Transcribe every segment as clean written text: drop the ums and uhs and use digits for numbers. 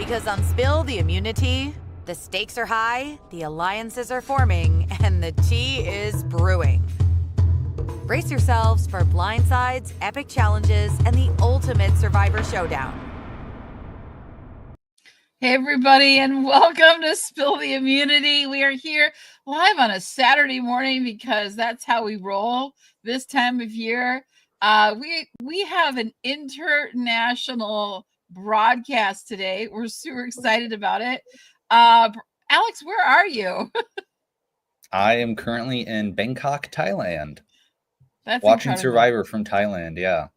Because on Spill the Immunity, the stakes are high, the alliances are forming, and the tea is brewing. Brace yourselves for blindsides, epic challenges, and the ultimate Survivor showdown. Hey, everybody, and welcome to Spill the Immunity. We are here live on a Saturday morning because that's how we roll this time of year. We have an international broadcast today. We're super excited about it. Alex, where are you? I am currently in Bangkok, Thailand. That's watching incredible. Survivor from Thailand. Yeah.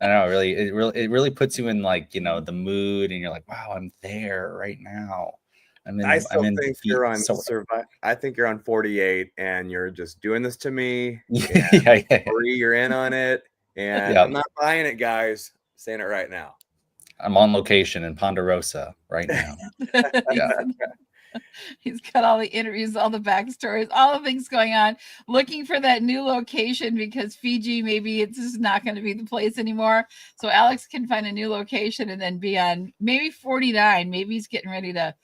I know, it really puts you in, like, you know, the mood, and you're like, wow, I'm there right now. I think you're on Survivor. I think you're on 48, and you're just doing this to me. Yeah. Bree, you're in on it, and I'm not buying it, guys. I'm saying it right now. I'm on location in Ponderosa right now. Yeah. He's got all the interviews, all the backstories, all the things going on, looking for that new location because Fiji, maybe it's just not going to be the place anymore. So Alex can find a new location and then be on maybe 49. Maybe he's getting ready to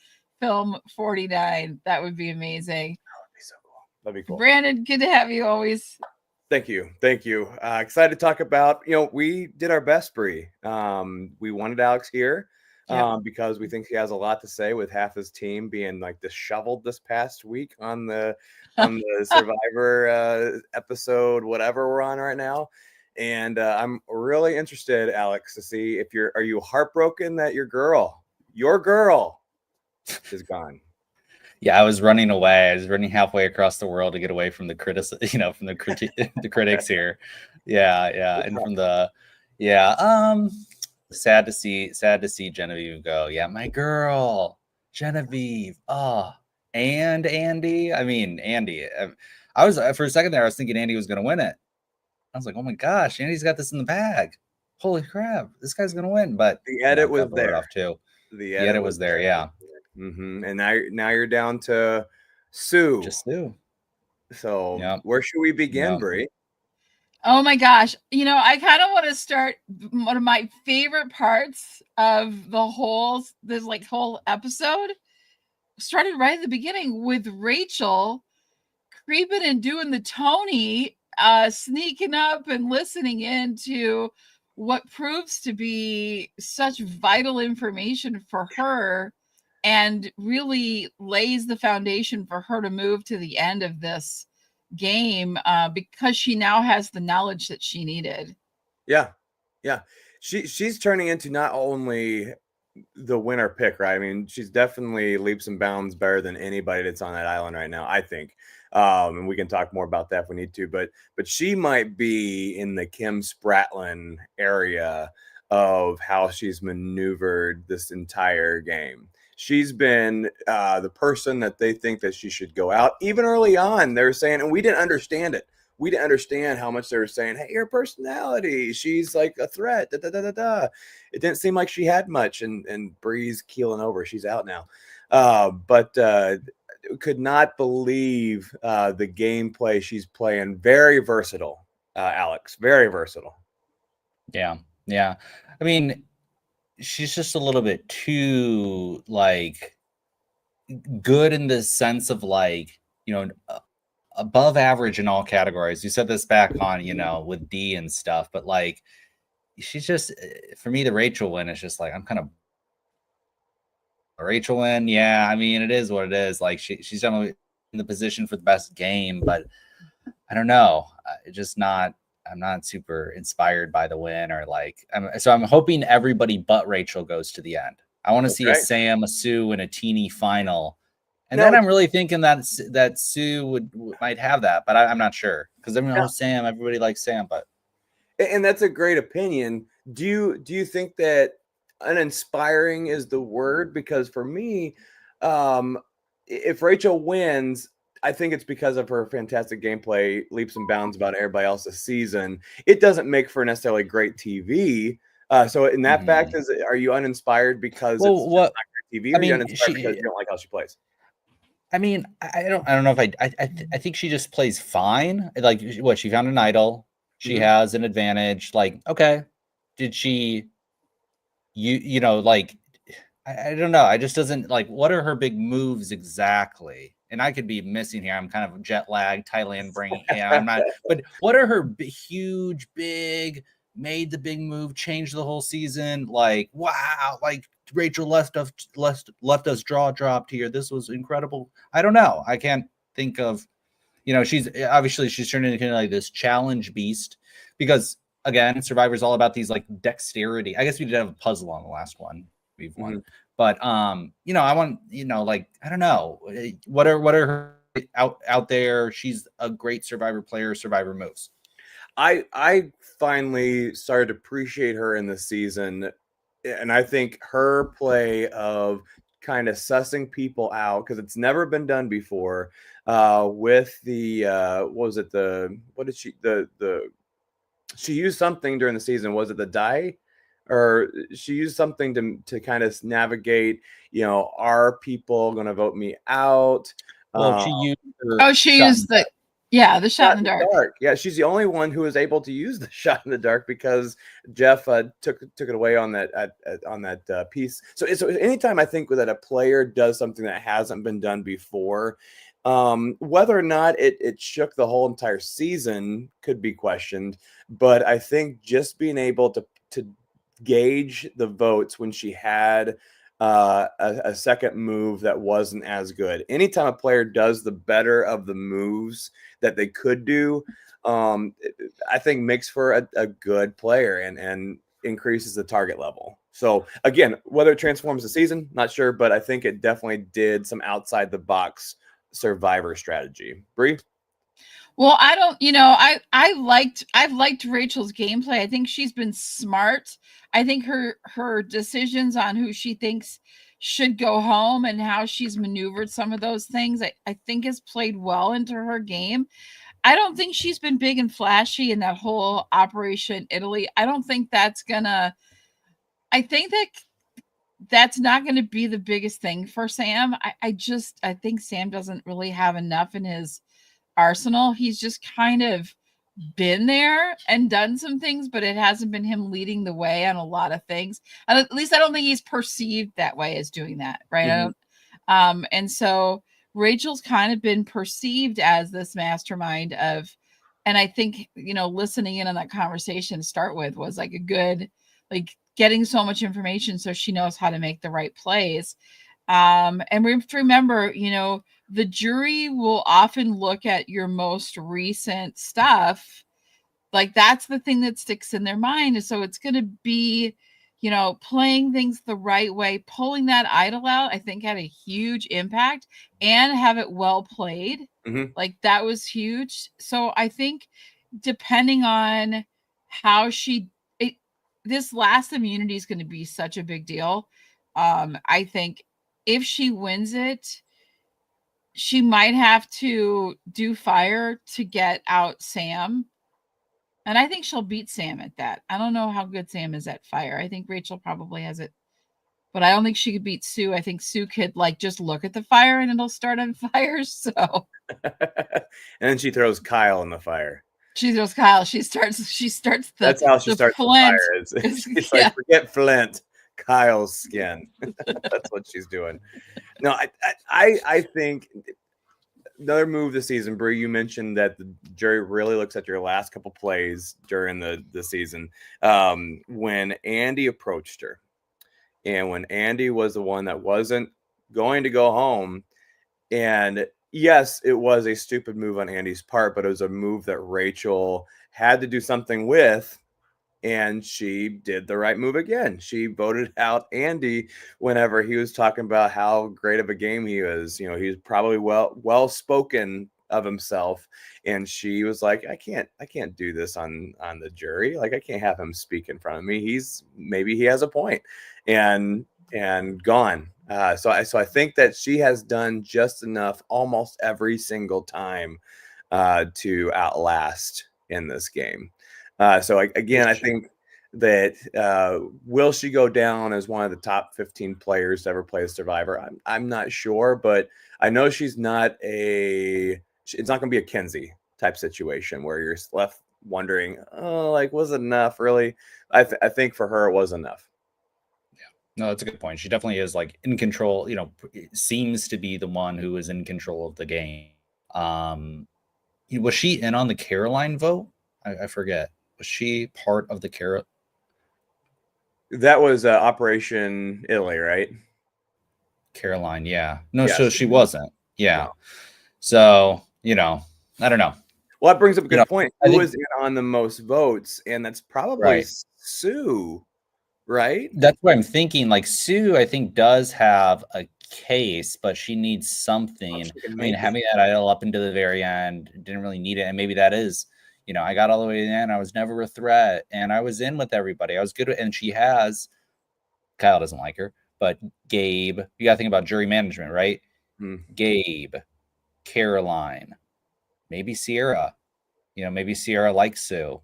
film 49. That would be amazing. That would be so cool. That'd be cool. Brandon, good to have you always. Thank you. Excited to talk about, we did our best, Bree. We wanted Alex here. Because we think he has a lot to say, with half his team being like disheveled this past week on the Survivor episode, whatever we're on right now. And I'm really interested, Alex, to see if are you heartbroken that your girl is gone? Yeah, I was running away. I was running halfway across the world to get away from the the critics here. Yeah, and from sad to see Genevieve go. Yeah, my girl, Genevieve. Oh, and Andy. I mean, Andy. I was, for a second there, I was thinking Andy was going to win it. I was like, oh my gosh, Andy's got this in the bag. Holy crap, this guy's going to win. But the edit was there off too. The edit was there. Yeah. Mm-hmm. And now you're down to Sue. Just Sue. So where should we begin, Bree? Oh my gosh. I kind of want to start one of my favorite parts of this whole episode started right at the beginning with Rachel creeping and doing the Tony, sneaking up and listening into what proves to be such vital information for her and really lays the foundation for her to move to the end of this game because she now has the knowledge that she needed. Yeah. She's turning into not only the winner pick, right? I mean, she's definitely leaps and bounds better than anybody that's on that island right now, I think. And we can talk more about that if we need to, but she might be in the Kim Spratlin area of how she's maneuvered this entire game. She's been the person that they think that she should go out. Even early on, they were saying, and we didn't understand it. We didn't understand how much they were saying, hey, her personality, she's like a threat. It didn't seem like she had much. And Bree's keeling over. She's out now. But could not believe the gameplay she's playing. Very versatile, Alex. Very versatile. Yeah. I mean, she's just a little bit too good in the sense of above average in all categories. You said this back on, with D and stuff, but she's just, for me, the Rachel win is just I'm kind of a Rachel win. Yeah. I mean, it is what it is. She's definitely in the position for the best game, but I don't know. I'm not super inspired by the win so I'm hoping everybody but Rachel goes to the end. I want to see a Sam, a Sue, and a Teeny final. And then I'm really thinking that Sue might have that, but I'm not sure. Because Sam, everybody likes Sam, but. And that's a great opinion. Do you think that uninspiring is the word? Because for me, if Rachel wins, I think it's because of her fantastic gameplay, leaps and bounds about everybody else this season. It doesn't make for necessarily great TV. So in that fact, are you uninspired because it's not great TV, or are you uninspired because you don't like how she plays? I mean, I don't know if I think she just plays fine. She found an idol. She has an advantage. Okay, did she, I don't know. I just doesn't like, what are her big moves exactly? And I could be missing here. I'm kind of jet lag, Thailand brain. Yeah, I'm not. But what are her huge, big, made the big move, changed the whole season? Like, wow, like Rachel left us jaw dropped here. This was incredible. I don't know. I can't think of. She's turning into like this challenge beast because again, Survivor's all about these like dexterity. I guess we did have a puzzle on the last one. We've won. Mm-hmm. But I want, like, I don't know. What are her out there? She's a great Survivor player, Survivor moves. I finally started to appreciate her in the season. And I think her play of kind of sussing people out, because it's never been done before, with the she used something during the season. Was it the die? Or she used something to kind of navigate, are people going to vote me out? Well, she used the shot in the dark. Yeah, she's the only one who was able to use the shot in the dark because Jeff took it away on that piece. So anytime I think that a player does something that hasn't been done before, whether or not it shook the whole entire season could be questioned. But I think just being able to gauge the votes when she had a second move that wasn't as good. Anytime a player does the better of the moves that they could do, I think makes for a good player and increases the target level. So again, whether it transforms the season, not sure, but I think it definitely did some outside the box Survivor strategy. Bree? Well, I don't, I've liked Rachel's gameplay. I think she's been smart. I think her decisions on who she thinks should go home and how she's maneuvered some of those things, I think has played well into her game. I don't think she's been big and flashy in that whole Operation Italy. I don't think that's gonna, I think that's not going to be the biggest thing for Sam. I think Sam doesn't really have enough in his arsenal. He's just kind of been there and done some things, but it hasn't been him leading the way on a lot of things. And at least I don't think he's perceived that way as doing that, right? Mm-hmm. And so Rachel's kind of been perceived as this mastermind of, and I think, listening in on that conversation to start with was like a good, like getting so much information so she knows how to make the right plays. And we have to remember, the jury will often look at your most recent stuff. Like that's the thing that sticks in their mind. And so it's going to be, playing things the right way, pulling that idol out, I think had a huge impact and have it well played. Mm-hmm. Like that was huge. So I think depending on how this last immunity is going to be such a big deal. I think if she wins it, she might have to do fire to get out Sam. And I think she'll beat Sam at that. I don't know how good Sam is at fire. I think Rachel probably has it. But I don't think she could beat Sue. I think Sue could just look at the fire and it'll start on fire. So and then she throws Kyle in the fire. She throws Kyle. She starts That's how she starts Flint. The fire. She's like, forget Flint. Kyle's skin. That's what she's doing. No, I think another move this season, Bree, you mentioned that the jury really looks at your last couple plays during the season. When Andy approached her and when Andy was the one that wasn't going to go home, and yes, it was a stupid move on Andy's part, but it was a move that Rachel had to do something with. And she did the right move again. She voted out Andy whenever he was talking about how great of a game he was. He's probably well spoken of himself. And she was like, I can't do this on the jury. Like I can't have him speak in front of me. Maybe he has a point. And gone. So I think that she has done just enough almost every single time to outlast in this game. So again, I think that will she go down as one of the top 15 players to ever play a Survivor? I'm not sure, but I know it's not going to be a Kenzie type situation where you're left wondering, was it enough really? I think for her, it was enough. No, that's a good point. She definitely is like in control, seems to be the one who is in control of the game. Was she in on the Caroline vote? I forget. Was she part of the That was Operation Italy, right? Caroline? Yeah. No, Yes. so she wasn't. Yeah. No. So, I don't know. Well, that brings up a good point. I Who think- was in on the most votes? And that's probably Right. Sue, right? That's what I'm thinking. Like Sue, I think does have a case, but she needs something. She can I mean, make it. having that idol up into the very end didn't really need it, and maybe that is, I got all the way to the end. I was never a threat, and I was in with everybody. I was good, and she has. Kyle doesn't like her, but Gabe. You got to think about jury management, right? Gabe, Caroline, maybe Sierra. Maybe Sierra likes Sue.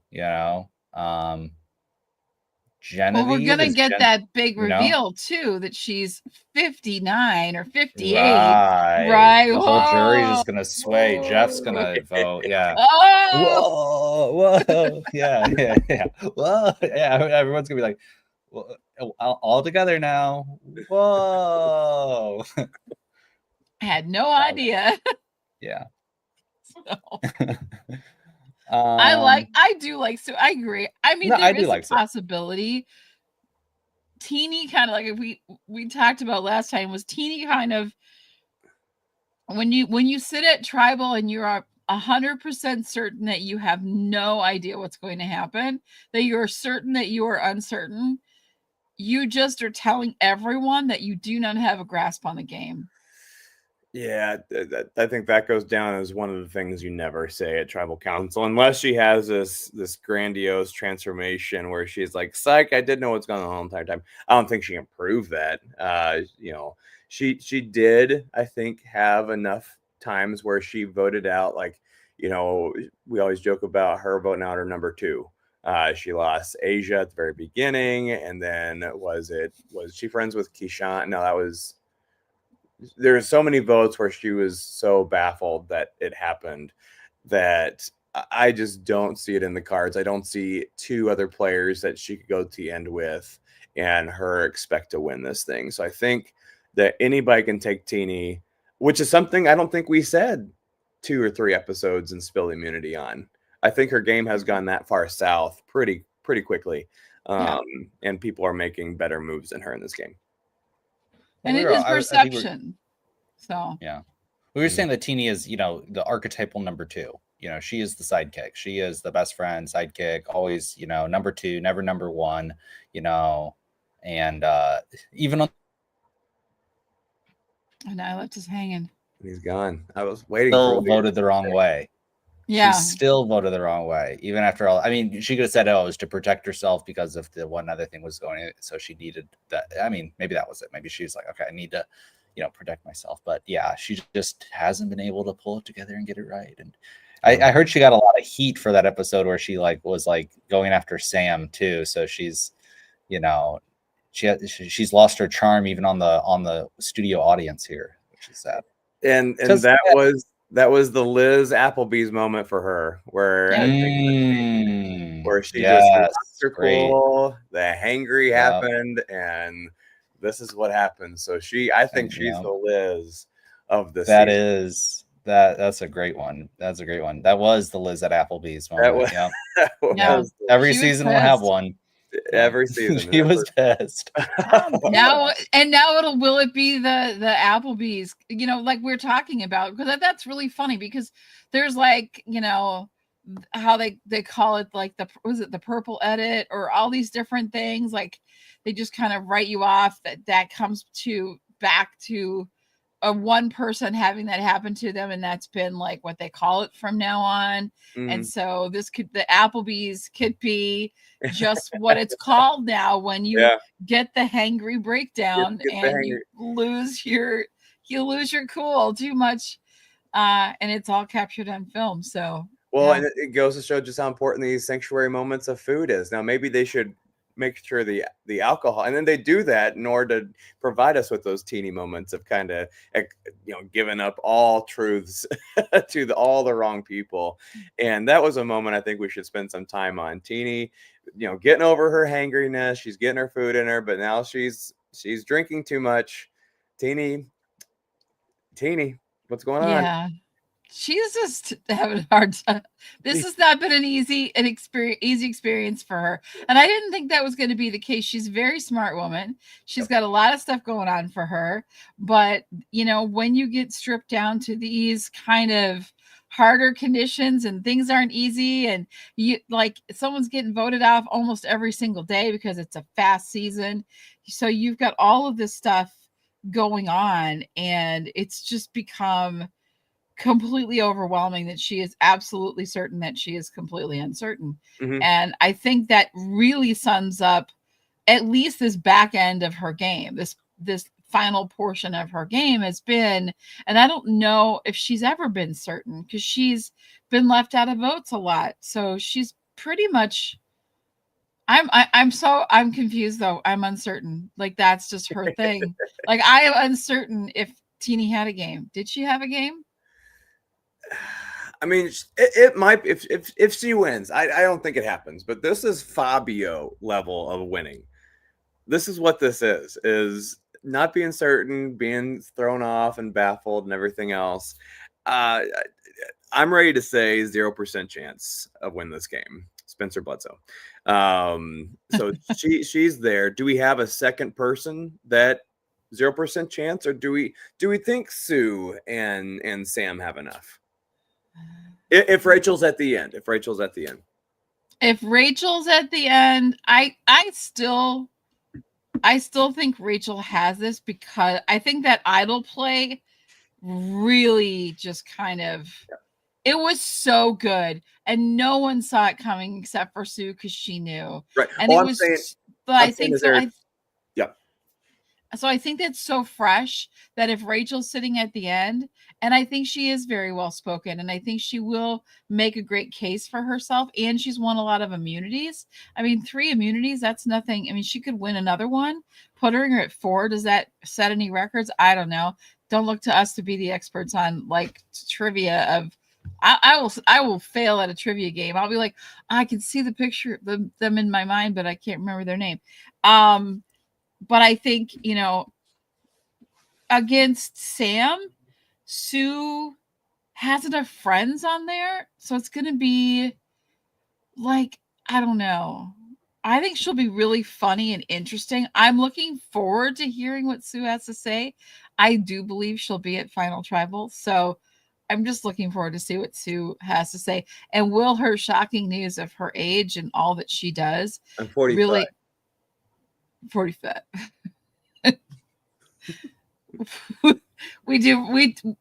Genevieve. Well, we're gonna get that big you know? reveal too, that she's 59 or 58. Right. The whole jury's just gonna sway. Jeff's gonna vote. Yeah. Oh, Whoa. Yeah. Whoa. Yeah. Everyone's gonna be like, well, all together now. Whoa. I had no idea. Yeah. So, I do like Sue. I agree. I mean, No, there I do is like a Sue. possibility. Teeny kind of like we talked about last time was Teeny kind of when you sit at tribal and you're 100% certain that you have no idea what's going to happen, that you're certain that you are uncertain, you just are telling everyone that you do not have a grasp on the game. Yeah, I think that goes down as one of the things you never say at tribal council, unless she has this grandiose transformation where she's like, "Psych, I did know what's going on the entire time." I don't think she can prove that. She did, I think, have enough times where she voted out, like, we always joke about her voting out her number 2. She lost Asia at the very beginning, and then was she friends with Keyshawn? No, that was. There's so many votes where she was so baffled that it happened that I just don't see it in the cards. I don't see 2 other players that she could go to the end with and her expect to win this thing. So I think that anybody can take Teeny, which is something I don't think we said 2 or 3 episodes in Spill Immunity on. I think her game has gone that far south pretty quickly. And people are making better moves than her in this game. And it is perception. So yeah, we were saying that Teeny is, the archetypal number 2. She is the sidekick. She is the best friend, sidekick, always, number 2, never number 1. And even on. And I left us hanging. He's gone. I was waiting. Still voted the wrong way. Yeah, she still voted the wrong way, even after all. I mean, she could have said, "Oh, it was to protect herself because of the one other thing was going on, so she needed that." I mean, maybe that was it. Maybe she was like, "Okay, I need to, protect myself." But yeah, she just hasn't been able to pull it together and get it right. And I heard she got a lot of heat for that episode where she was going after Sam too. So she's, she's lost her charm even on the studio audience here, which is sad. And that was the Liz Applebee's moment for her, where where she just lost her cool. The hangry happened, and this is what happened. So I think she's the Liz of the season. That's a great one. That's a great one. That was the Liz at Applebee's moment. Every season will have one. Every season he was pissed. Now will it be the Applebee's, like we're talking about, because that's really funny, because there's how they call it, like the purple edit or all these different things, like they just kind of write you off that comes back to a one person having that happen to them, and that's been like what they call it from now on. And so the Applebee's could be just what it's called now when you get the hangry breakdown and you lose your cool too much, and it's all captured on film. So and it goes to show just how important these sanctuary moments of food is. Now maybe they should make sure the alcohol, and then they do that in order to provide us with those teeny moments of kind of giving up all truths to all the wrong people. And that was a moment I think we should spend some time on. Teeny, getting over her hangriness, she's getting her food in her, but now she's She's drinking too much. Teeny, what's going on? Yeah. She's just having a hard time. This has not been an easy experience for her. And I didn't think that was going to be the case. She's a very smart woman. She's got a lot of stuff going on for her. But, you know, when you get stripped down to these kind of harder conditions and things aren't easy, and you like someone's getting voted off almost every single day because it's a fast season. So you've got all of this stuff going on, and it's just become completely overwhelming that she is absolutely certain that she is completely uncertain. Mhm. And I think that really sums up at least this back end of her game. This final portion of her game has been, and I don't know if she's ever been certain because she's been left out of votes a lot. So she's pretty much I'm confused though. I'm uncertain. Like that's just her thing. Like I am uncertain if Teeny had a game. Did she have a game? I mean, it might if she wins. I don't think it happens, but this is Fabio level of winning. This is what this is not being certain, being thrown off and baffled and everything else. I'm ready to say 0% chance of win this game. Spencer Bledsoe. So she's there. Do we have a second person that 0% chance, or do we think Sue and Sam have enough? If Rachel's at the end, If Rachel's at the end, I still think Rachel has this, because I think that idol play really just kind of, it was so good, and no one saw it coming except for Sue because she knew. Right. And All it I'm was, saying, but I think so. Yeah. So I think that's so fresh that if Rachel's sitting at the end, and I think she is very well spoken, and I think she will make a great case for herself, and she's won a lot of immunities. I mean, 3 immunities, that's nothing. I mean, she could win another one. Putting her at 4, does that set any records? I don't know. Don't look to us to be the experts on like trivia of. I will fail at a trivia game. I'll be like, I can see the picture of them in my mind, but I can't remember their name. But I think, you know, against Sam, Sue has enough friends on there. So it's going to be like, I don't know. I think she'll be really funny and interesting. I'm looking forward to hearing what Sue has to say. I do believe she'll be at Final Tribal. So I'm just looking forward to see what Sue has to say. And will her shocking news of her age and all that she does I'm 45. really 45.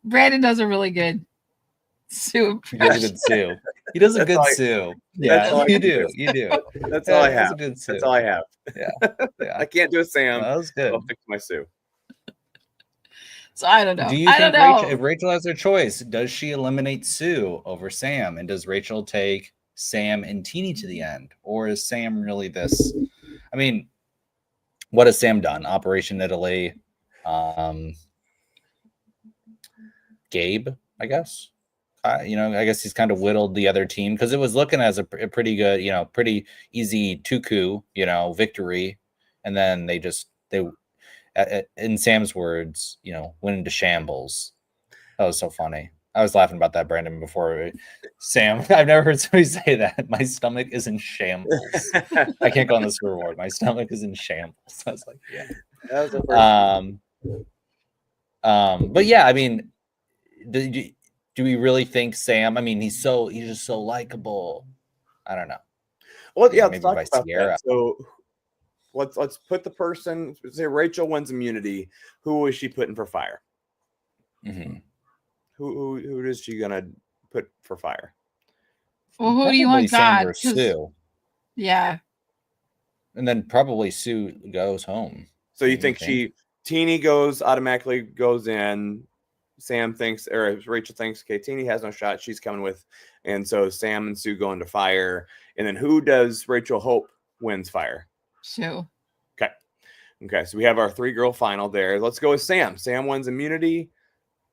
Brandon does a really good Sue He does a good Sue. He does a good Sue. Yeah, you do. You do. That's all I have. A good Sue. That's all I have. Yeah. I can't do a Sam. That was good. I'll fix my Sue. So I don't know. Do you I think don't know. if Rachel has her choice, does she eliminate Sue over Sam? And does Rachel take Sam and Teeny to the end? Or is Sam really this? I mean, what has Sam done? Operation Italy. Gabe, I guess. I guess he's kind of whittled the other team, because it was looking as a pretty good, pretty easy Tuku, victory. And then they in Sam's words, went into shambles. That was so funny. I was laughing about that, Brandon, before. Sam, I've never heard somebody say that. My stomach is in shambles. I can't go on this reward. My stomach is in shambles. I was like, yeah. That was the first but yeah, I mean, do we really think Sam? I mean, he's just so likable. I don't know. Well, yeah, maybe let's talk by about Sierra. that. So let's put the person. Say Rachel wins immunity. Who is she putting for fire? Mm-hmm. Who is she gonna put for fire? Well, who do you Probably want, Sam God? versus Sue. Yeah. And then probably Sue goes home. So you think Teeny automatically goes in. Sam thinks, or Rachel thinks, okay, Teeny has no shot. She's coming with. And so Sam and Sue go into fire. And then who does Rachel hope wins fire? Sue. Okay. So we have our 3-girl final there. Let's go with Sam. Sam wins immunity.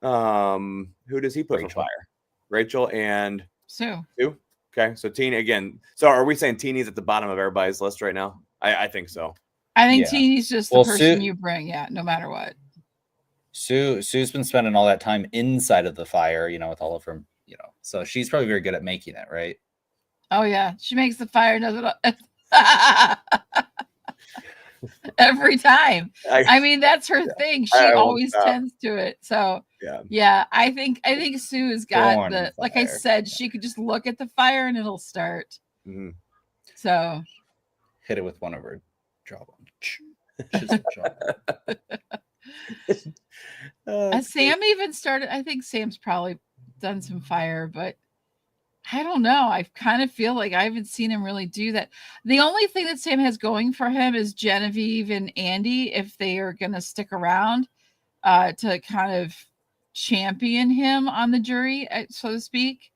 Who does he put for fire? Rachel and Sue. Okay. So Teeny again. So are we saying Teeny's at the bottom of everybody's list right now? I think so. I think Yeah. Teeny's just the Well, person Sue- you bring, no matter what. Sue's been spending all that time inside of the fire, with all of her, so she's probably very good at making it, right? Oh yeah, she makes the fire, does it every time. I mean, that's her thing. She I won't always stop. tends to it. So Yeah. yeah, I think Sue has got Born the, like I fire. said, she could just look at the fire and it'll start. Mhm. So Hit it with one of her jawbone. Chisel jawbone. has Sam even started? I think Sam's probably done some fire, but I don't know. I kind of feel like I haven't seen him really do that. The only thing that Sam has going for him is Genevieve and Andy, if they are going to stick around to kind of champion him on the jury, so to speak.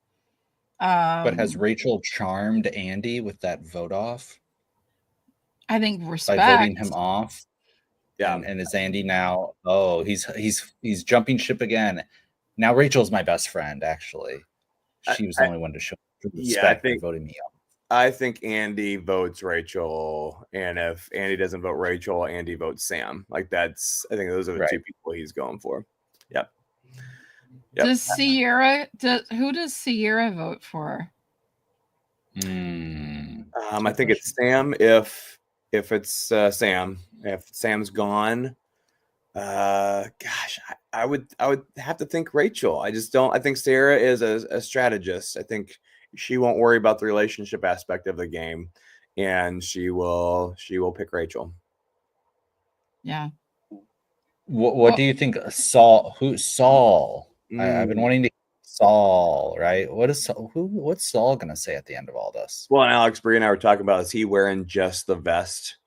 But has Rachel charmed Andy with that vote off I think respect by voting him off? Yeah. And is Andy now? Oh, he's jumping ship again. Now Rachel's my best friend. Actually, she was the only one to show respect by voting me off. I think Andy votes Rachel, and if Andy doesn't vote Rachel, Andy votes Sam. I think those are the two people he's going for. Yep. Does Sierra? Who does Sierra vote for? I think it's Sam. If it's Sam, if Sam's gone, gosh, I would have to think Rachel. I just don't. I think Sarah is a strategist. I think she won't worry about the relationship aspect of the game, and she will pick Rachel. Yeah. What do you think? Saul? Who's Saul? I've been wanting to Saul, right? What's Saul gonna say at the end of all this? Well, and Alex Bree and I were talking about, is he wearing just the vest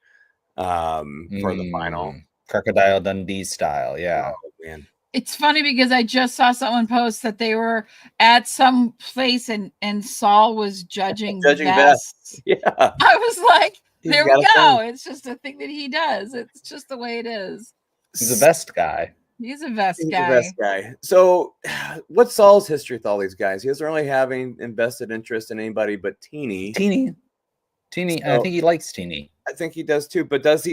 for the final? Crocodile Dundee style, yeah. Oh, man. It's funny because I just saw someone post that they were at some place and Saul was judging vests. Yeah. I was like, there we go. Thing. It's just a thing that he does. It's just the way it is. He's a vest guy. He's a vest He's guy. a vest guy. So what's Saul's history with all these guys? He doesn't really have any invested interest in anybody but Teeny. So, I think he likes Teeny. I think he does too. But does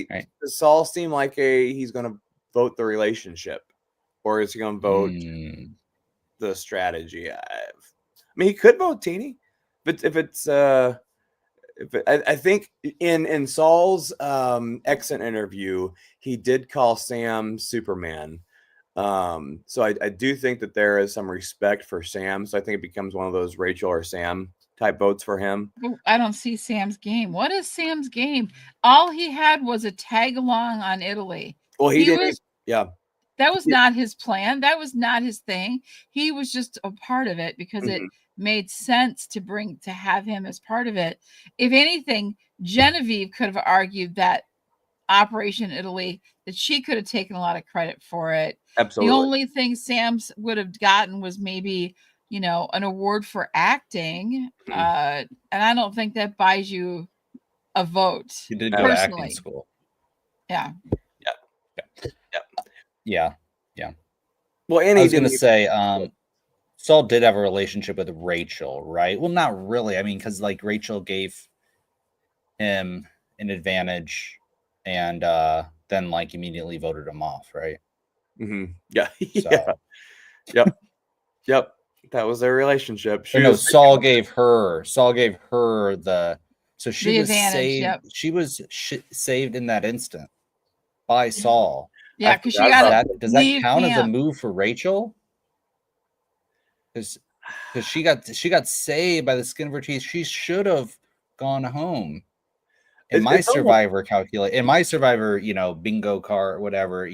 Saul seem like he's going to vote the relationship, or is he going to vote the strategy? I mean, he could vote Teeny, but I think in Saul's exit interview, he did call Sam Superman. So I do think that there is some respect for Sam. So I think it becomes one of those Rachel or Sam type votes for him. I don't see Sam's game. What is Sam's game? All he had was a tag along on Italy. Well, he didn't. That was not his plan. That was not his thing. He was just a part of it because it made sense to have him as part of it. If anything, Genevieve could have argued that Operation Italy, that she could have taken a lot of credit for it. Absolutely. The only thing Sam would have gotten was maybe, an award for acting. And I don't think that buys you a vote. He did go to acting school. Yeah. Yeah. Well, and I was going to say, Saul did have a relationship with Rachel, right? Well, not really. I mean, because Rachel gave him an advantage, and then immediately voted him off, right? Mm-hmm. Yeah. Yep. That was their relationship. Saul gave her the. So she the was advantage, saved. Yep. She was saved in that instant by Saul. Yeah, because she got does that count as a move for Rachel? Because she got saved by the skin of her teeth. She should have gone home. In my Survivor, bingo card, whatever,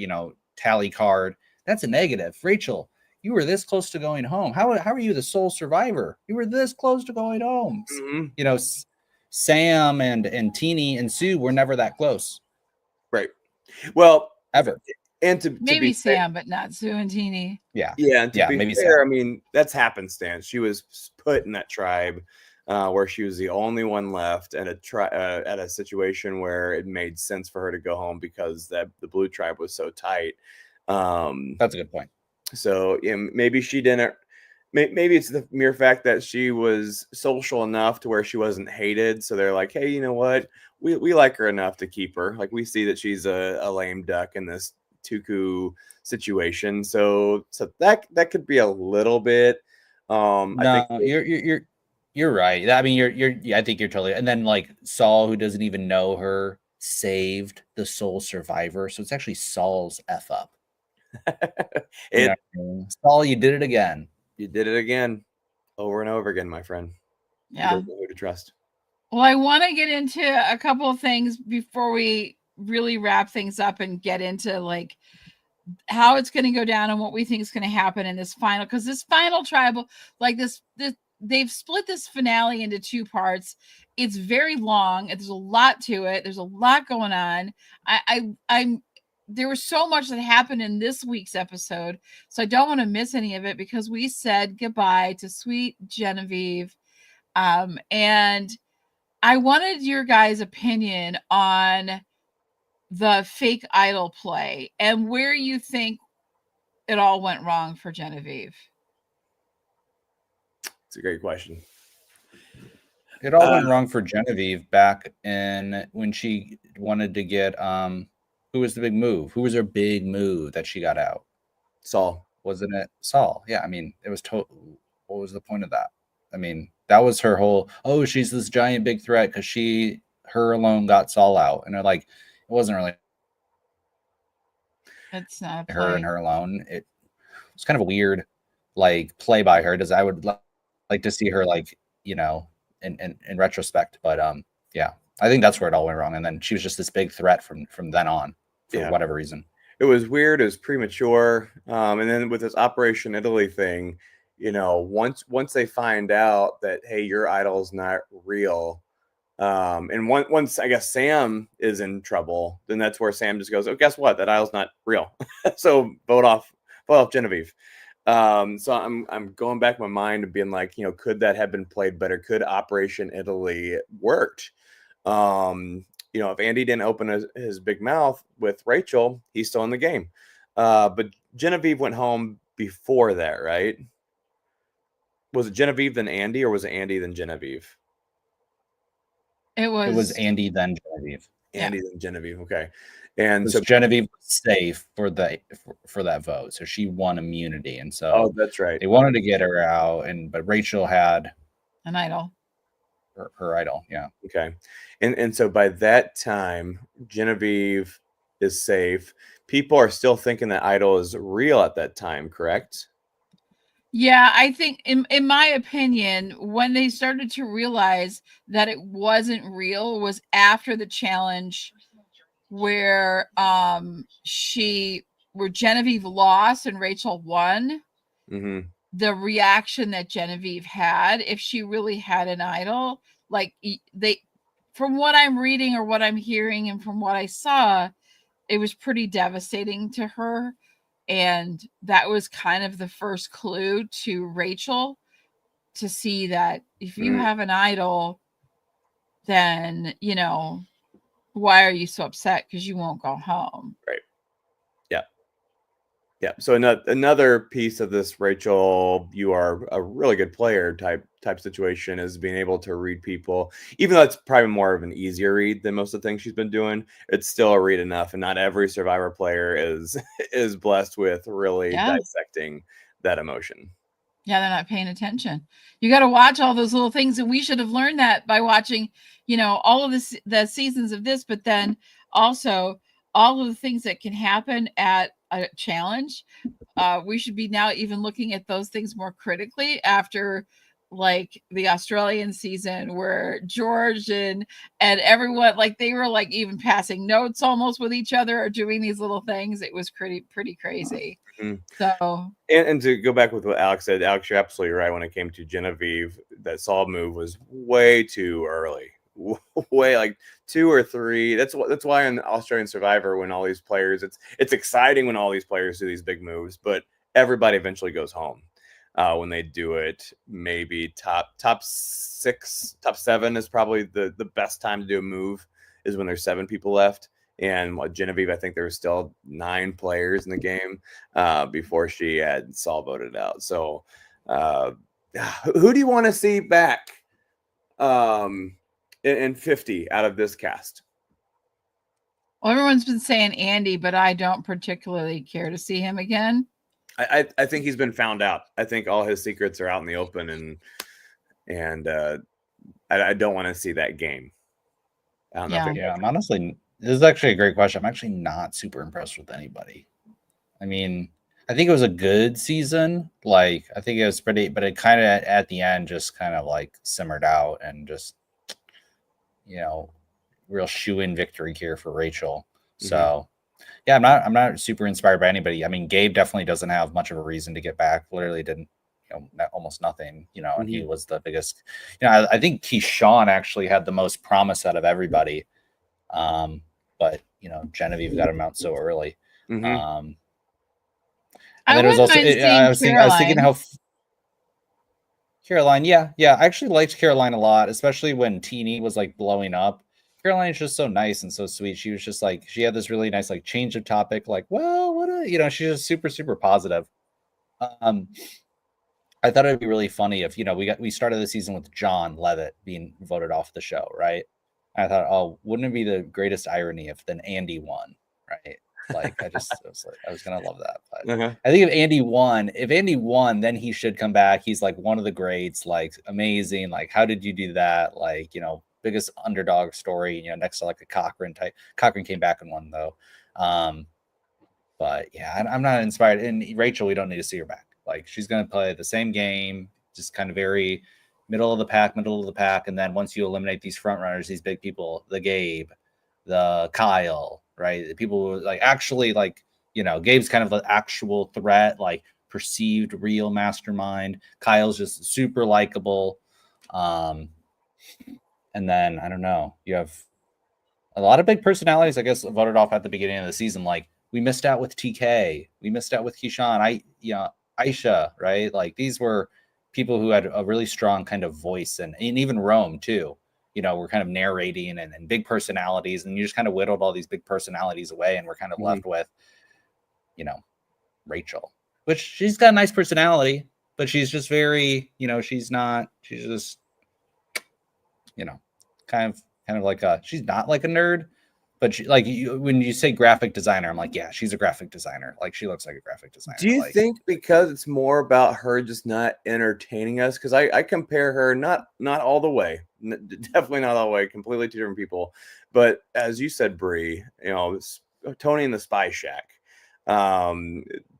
tally card, that's a negative. Rachel, you were this close to going home. How are you the sole survivor? You were this close to going home. Mm-hmm. Sam and Teeny and Sue were never that close. Right. Well, ever. And to maybe be Sam, but not Sue and Teeny. Yeah. And to be maybe fair, Sam. I mean, that's happenstance. She was put in that tribe where she was the only one left at a situation where it made sense for her to go home because the blue tribe was so tight. That's a good point. So maybe she didn't maybe it's the mere fact that she was social enough to where she wasn't hated. So they're like, hey, you know what? We like her enough to keep her. Like we see that she's a lame duck in this Tuku situation. So that could be a little bit. I No, think you're right. I mean, I think you're totally. And then like Saul, who doesn't even know her, saved the sole survivor. So it's actually Saul's f up. You know what I mean? Saul, you did it again. You did it again, over and over again, my friend. Yeah. You don't know who to trust. Well, I want to get into a couple of things before we really wrap things up and get into like how it's going to go down and what we think is going to happen in this final, because this final tribal, like this they've split this finale into 2 parts. It's very long. There's a lot to it. There's a lot going on. I'm there was so much that happened in this week's episode, so I don't want to miss any of it because we said goodbye to sweet Genevieve. And I wanted your guys' opinion on the fake idol play and where you think it all went wrong for Genevieve. It's a great question. It all went wrong for Genevieve back in when she wanted to get who was the big move? Who was her big move that she got out? Saul. Wasn't it Saul? Yeah, I mean, it was what was the point of that? I mean, that was her whole, oh, she's this giant big threat because her alone got Saul out. And they're like, it wasn't really It's not her and her alone. It was kind of a weird like play by her. I would like to see her like, you know, in retrospect. But yeah, I think that's where it all went wrong. And then she was just this big threat from then on for whatever reason. It was weird. It was premature. And then with this Operation Italy thing, you know, once they find out that, hey, your idol's not real, and once I guess Sam is in trouble, then that's where Sam just goes, oh, guess what? That idol's not real. So vote off Genevieve. So I'm going back in my mind and being like, you know, could that have been played better? Could Operation Italy worked? You know, if Andy didn't open his big mouth with Rachel, he's still in the game. But Genevieve went home before that, right? Was it Genevieve then Andy, or was it Andy then Genevieve? It was Andy then Genevieve. Andy then Genevieve. Okay. And so Genevieve was safe for that vote. So she won immunity. And so that's right. They wanted to get her out, but Rachel had an idol. Her idol, yeah. Okay. And so by that time, Genevieve is safe. People are still thinking that idol is real at that time, correct? Yeah, I think in my opinion, when they started to realize that it wasn't real was after the challenge where Genevieve lost and Rachel won. Mm-hmm. The reaction that Genevieve had, if she really had an idol, like from what I'm reading or what I'm hearing and from what I saw, it was pretty devastating to her. And that was kind of the first clue to Rachel to see that if you have an idol, then, you know, why are you so upset? Because you won't go home. Right. Yeah. Yeah. So another piece of this, Rachel, you are a really good player type situation is being able to read people. Even though it's probably more of an easier read than most of the things she's been doing, it's still a read enough. And not every Survivor player is blessed with really dissecting that emotion. Yeah, they're not paying attention. You got to watch all those little things, and we should have learned that by watching, you know, all of the seasons of this, but then also all of the things that can happen at a challenge. We should be now even looking at those things more critically after like the Australian season where George and everyone, like they were like even passing notes almost with each other or doing these little things. It was pretty crazy. Mm-hmm. So and to go back with what Alex said, Alex, you're absolutely right. When it came to Genevieve, that Saul move was way too early, way like 2 or 3. That's why in Australian Survivor, when all these players, it's exciting when all these players do these big moves, but everybody eventually goes home. When they do it, maybe top 6, top 7 is probably the best time to do a move is when there's 7 people left. And Genevieve, I think there was still 9 players in the game before she had Saul voted out. So Who do you want to see back in 50 out of this cast? Well, everyone's been saying Andy, but I don't particularly care to see him again. I think he's been found out. I think all his secrets are out in the open, and I don't want to see that game. I don't know. Yeah, I'm honestly, this is actually a great question. I'm actually not super impressed with anybody. I mean, I think it was a good season. Like, I think it was pretty, but it kind of at the end just kind of like simmered out and just, real shoe-in victory here for Rachel. So, yeah, I'm not super inspired by anybody. I mean, Gabe definitely doesn't have much of a reason to get back. Literally didn't, almost nothing, and he was the biggest. I think Keyshawn actually had the most promise out of everybody. But Genevieve got him out so early. I was thinking how Caroline, yeah, I actually liked Caroline a lot, especially when Teeny was like blowing up. Caroline is just so nice and so sweet. She was just like, she had this really nice like change of topic, like, well, she's just super, super positive. I thought it'd be really funny if we started the season with John Levitt being voted off the show, right? And I thought, oh, wouldn't it be the greatest irony if then Andy won, right? Like I was gonna love that. But I think if Andy won, then he should come back. He's like one of the greats, like amazing. Like, how did you do that? Like, biggest underdog story, next to like a Cochran type. Cochran came back and won though. But yeah, I'm not inspired. And Rachel, we don't need to see her back. Like, she's gonna play the same game, just kind of very middle of the pack. And then once you eliminate these front runners, these big people, the Gabe, the Kyle, right? The people who like actually like, Gabe's kind of the actual threat, like perceived real mastermind. Kyle's just super likable. And then I don't know, you have a lot of big personalities, I guess, voted off at the beginning of the season. Like, we missed out with TK, we missed out with Keyshawn, Aisha, right? Like, these were people who had a really strong kind of voice, and even Rome too. We're kind of narrating and big personalities, and you just kind of whittled all these big personalities away, and we're kind of left with, Rachel, which she's got a nice personality, but she's just very, she's just, kind of like she's not like a nerd, but she, like, when you say graphic designer, I'm like, yeah, she's a graphic designer. Like, she looks like a graphic designer. Do you think because it's more about her just not entertaining us? Because I compare her, not all the way, definitely not all the way, completely two different people. But as you said, Brie, Tony in the Spy Shack,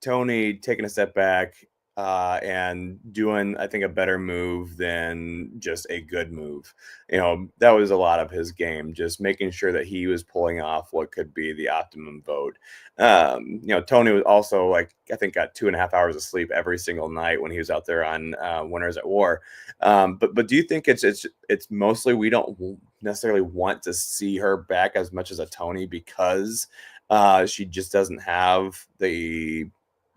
Tony taking a step back and doing, I think, a better move than just a good move. That was a lot of his game, just making sure that he was pulling off what could be the optimum vote. Tony was also, like, I think got 2.5 hours of sleep every single night when he was out there on Winners at War. But do you think it's mostly we don't necessarily want to see her back as much as a Tony because she just doesn't have the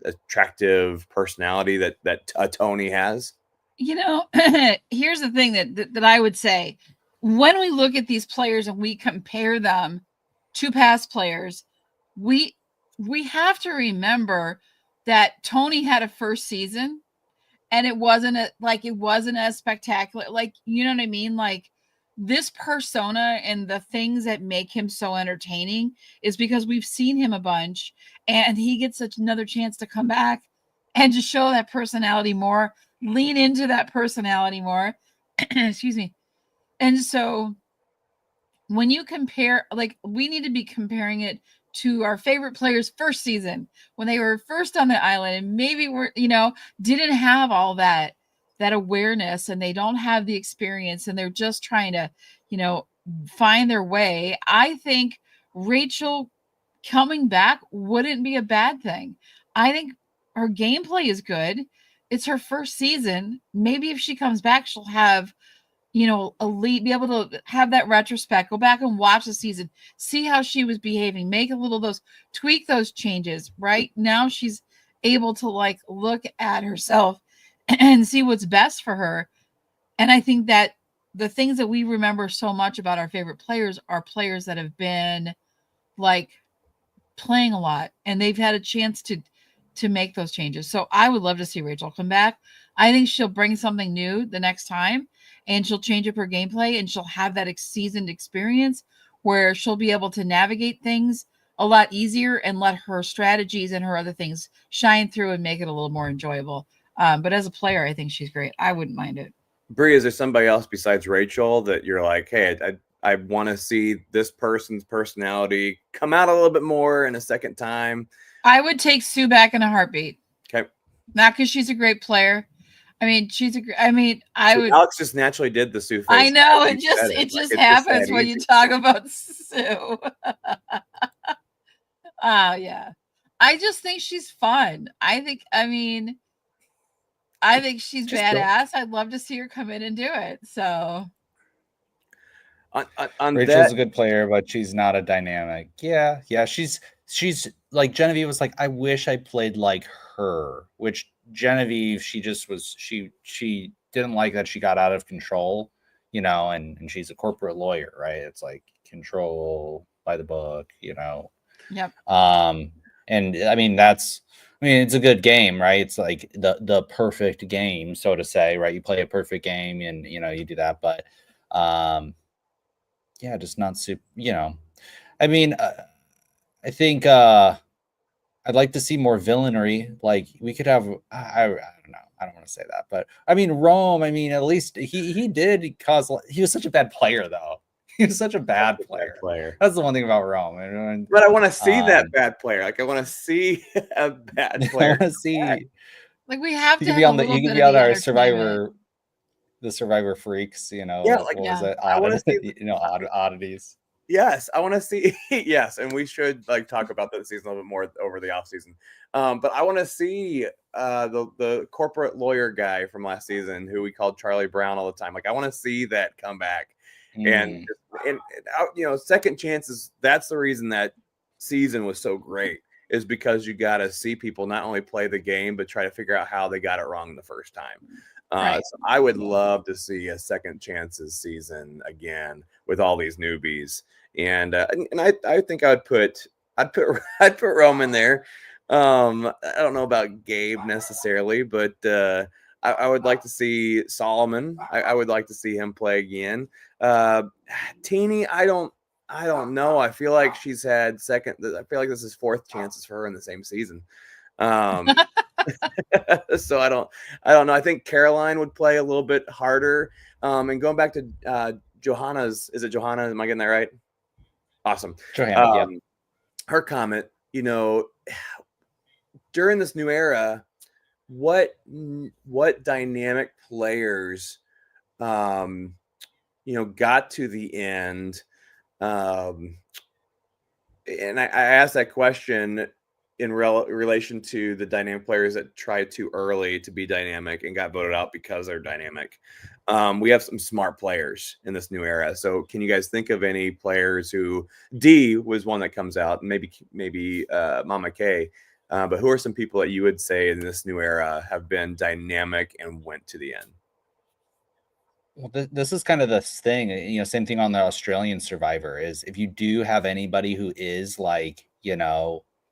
attractive personality that a Tony has? Here's the thing that I would say. When we look at these players and we compare them to past players, we have to remember that Tony had a first season and it wasn't as spectacular. Like, you know what I mean? Like, this persona and the things that make him so entertaining is because we've seen him a bunch, and he gets another chance to come back and just show that personality more, lean into that personality more. Excuse me. And so when you compare, like, we need to be comparing it to our favorite players' first season when they were first on the island and maybe didn't have all that awareness, and they don't have the experience, and they're just trying to, find their way. I think Rachel coming back wouldn't be a bad thing. I think her gameplay is good. It's her first season. Maybe if she comes back, she'll have, elite, be able to have that retrospect, go back and watch the season, see how she was behaving, make tweak those changes. Right now, she's able to, like, look at herself and see what's best for her. And I think that the things that we remember so much about our favorite players are players that have been, like, playing a lot, and they've had a chance to to make those changes. So I would love to see Rachel come back. I think she'll bring something new the next time, and she'll change up her gameplay, and she'll have that seasoned experience where she'll be able to navigate things a lot easier and let her strategies and her other things shine through and make it a little more enjoyable. But as a player, I think she's great. I wouldn't mind it. Bree, is there somebody else besides Rachel that you're like, hey, I want to see this person's personality come out a little bit more in a second time? I would take Sue back in a heartbeat. Okay. Not because she's a great player. I mean, I would. Alex just naturally did the Sue face. I know it just happens when you talk about Sue. Yeah. I just think she's fun. I think she's just badass. I'd love to see her come in and do it. So Rachel's a good player, but she's not a dynamic. Yeah. She's like Genevieve was like, I wish I played like her, which Genevieve, she didn't like that she got out of control, and she's a corporate lawyer, right? It's like control by the book, Yep. And it's a good game, right? It's like the perfect game, so to say, right? You play a perfect game and, you do that, but, just not super, I think, I'd like to see more villainy. Like we could have, I don't know. I don't want to say that, but Rome, at least he did cause, he was such a bad player though. He was such a bad player. That's the one thing about Rome. But I want to see that bad player. Like I want to see a bad player. I want to see. Like we have to be on our Survivor, the Survivor freaks. What was it? I want to see, oddities. Yes, I want to see. Yes, and we should talk about that season a little bit more over the off season. But I want to see the corporate lawyer guy from last season, who we called Charlie Brown all the time. Like I want to see that come back. And second chances. That's the reason that season was so great, is because you got to see people not only play the game but try to figure out how they got it wrong the first time. Right. So I would love to see a second chances season again with all these newbies, and I think I'd put Rome in there. I don't know about Gabe necessarily, but I would like to see Solomon. I would like to see him play again. Teeny, I don't know. I feel like she's had I feel like this is fourth chances for her in the same season. So I don't know. I think Caroline would play a little bit harder. And going back to Johanna's, is it Johanna? Am I getting that right? Awesome. Johanna, yeah. Her comment, during this new era, what dynamic players got to the end, and I asked that question in relation to the dynamic players that tried too early to be dynamic and got voted out because they're dynamic. We have some smart players in this new era. So can you guys think of any players who D was one that comes out, and maybe Mama K, but who are some people that you would say in this new era have been dynamic and went to the end? Well, this is kind of this thing, same thing on the Australian Survivor, is if you do have anybody who is like,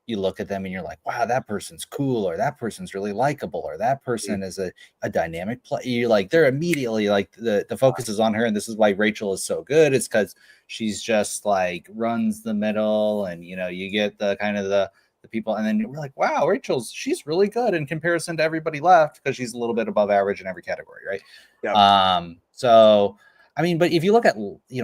you look at them and you're like, wow, that person's cool, or that person's really likable, or that person is a dynamic player. You're like, they're immediately like the focus is on her. And this is why Rachel is so good. It's because she's just like runs the middle, and you get the kind of the people, and then we're like, wow, she's really good in comparison to everybody left, because she's a little bit above average in every category, right? Yeah. So but if you look at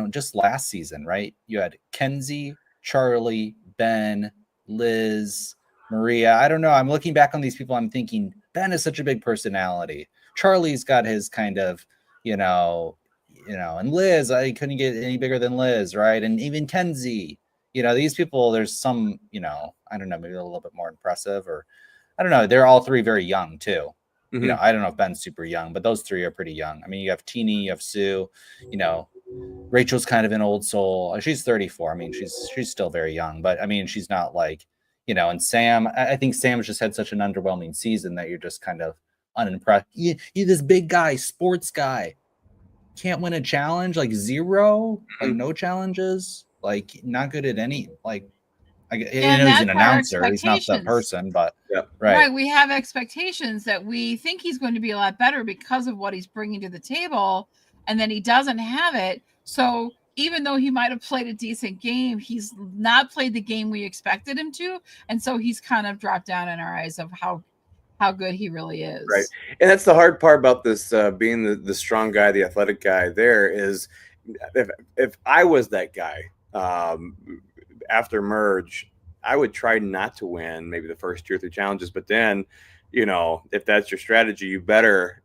just last season, right, you had Kenzie, Charlie, Ben, Liz, Maria. I don't know. I'm looking back on these people. I'm thinking Ben is such a big personality. Charlie's got his kind of, and Liz, I couldn't get any bigger than Liz, right? And even Kenzie, these people, there's some, I don't know, maybe a little bit more impressive, or I don't know. They're all three very young too. Mm-hmm. I don't know if Ben's super young, but those three are pretty young. You have Teeny, you have Sue, Rachel's kind of an old soul. She's 34. She's still very young, but she's not like, and Sam, I think Sam's just had such an underwhelming season that you're just kind of unimpressed. You this big guy, sports guy, can't win a challenge, like zero, like no challenges, like not good at any, like I And know he's that's an our announcer. He's not the expectations. person, but Yep. right. We have expectations that we think he's going to be a lot better because of what he's bringing to the table, and then he doesn't have it. So even though he might have played a decent game, he's not played the game we expected him to, and so he's kind of dropped down in our eyes of how good he really is. Right. And that's the hard part about this being the strong guy, the athletic guy there is if I was that guy after merge, I would try not to win maybe the first 2 or 3 challenges, but then, you know, if that's your strategy, you better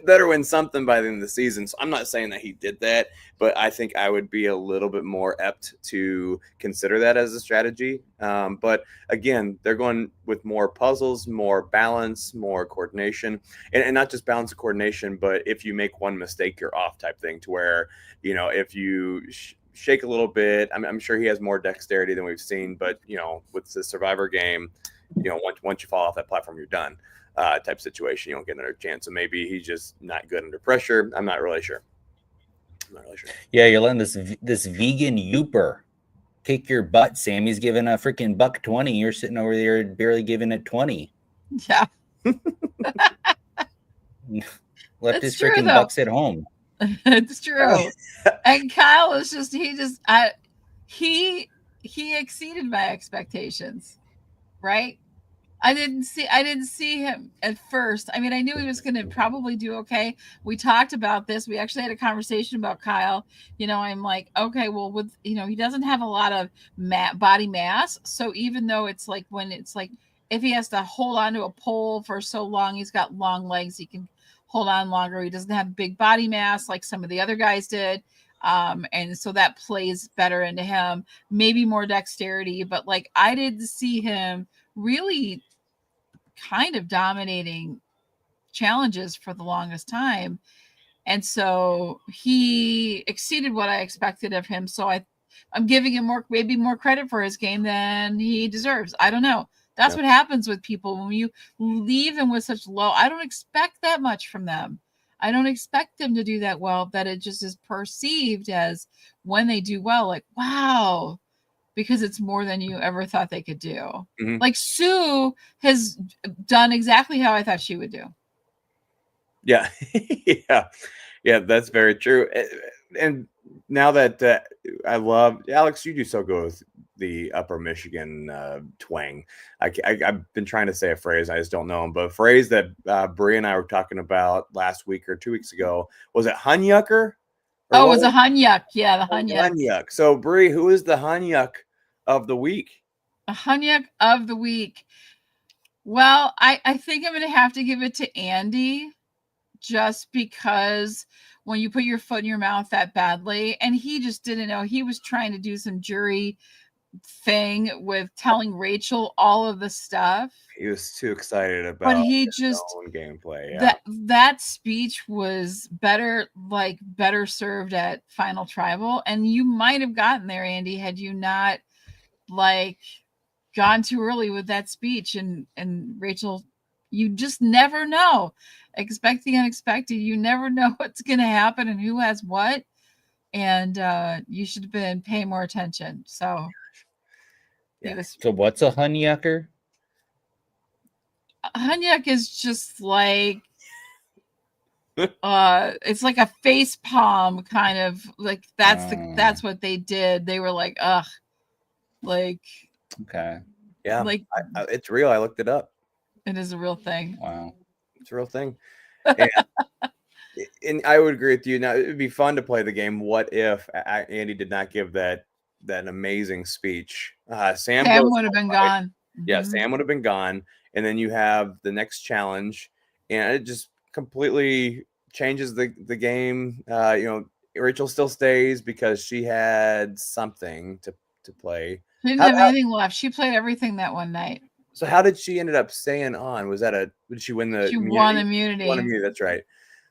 win something by the end of the season. So I'm not saying that he did that, but I think I would be a little bit more apt to consider that as a strategy. But again, they're going with more puzzles, more balance, more coordination, and not just balance and coordination, but if you make one mistake, you're off type thing, to where, you know, if you shake a little bit, I'm sure he has more dexterity than we've seen, but, you know, with the Survivor game, you know, once you fall off that platform, you're done. Type situation, you don't get another chance. So maybe he's just not good under pressure. I'm not really sure. Yeah, you're letting this vegan youper kick your butt, Sam. He's giving a freaking $1.20. You're sitting over there barely giving it 20. Yeah. Left his freaking bucks at home. It's true. And Kyle is just he exceeded my expectations, right? I didn't see him at first. I mean, I knew he was going to probably do okay. We talked about this. We actually had a conversation about Kyle. You know, I'm like, okay, well, with, you know, he doesn't have a lot of body mass. So even though it's like, when it's like, if he has to hold on to a pole for so long, he's got long legs, he can hold on longer. He doesn't have big body mass like some of the other guys did. And so that plays better into him, maybe more dexterity, but like, I didn't see him really kind of dominating challenges for the longest time. And so he exceeded what I expected of him. So I'm giving him maybe more credit for his game than he deserves. I don't know. That's what happens with people when you leave them with such low. I don't expect that much from them. I don't expect them to do that well, that it just is perceived as, when they do well, like, wow, because it's more than you ever thought they could do. Mm-hmm. Like Sue has done exactly how I thought she would do. Yeah. Yeah, that's very true. And now that I love, Alex, you do so good with the Upper Michigan twang. I've been trying to say a phrase, I just don't know them, but a phrase that Brie and I were talking about last week or 2 weeks ago, was it Hunyucker? Oh, it was a Hunyuk. Yeah, the Hunyuk. Hunyuk. So Brie, who is the Hunyuk of the week? A Hunyuk of the week. Well, I think I'm going to have to give it to Andy, just because when you put your foot in your mouth that badly, and he just didn't know, he was trying to do some jury thing with telling Rachel all of the stuff. He was too excited about, but he just own gameplay. Yeah. That speech was better served at Final Tribal, and you might have gotten there, Andy, had you not like gone too early with that speech. And Rachel, you just never know. Expect the unexpected. You never know what's going to happen and who has what. And you should have been paying more attention. So, yeah. So what's a Hunyucker? Hunyuk is just like it's like a face palm kind of, like that's what they did. They were like, ugh, like, okay, yeah, like it's real. I looked it up. It is a real thing. Wow, it's a real thing. And I would agree with you. Now, it'd be fun to play the game. What if Andy did not give that amazing speech? Sam would have been gone. Yeah, Sam would have been gone. And then you have the next challenge, and it just completely changes the game. You know, Rachel still stays because she had something to play. She didn't have anything left. She played everything that one night. So how did she ended up staying on? Was that did she win the? She won immunity. Won immunity. That's right.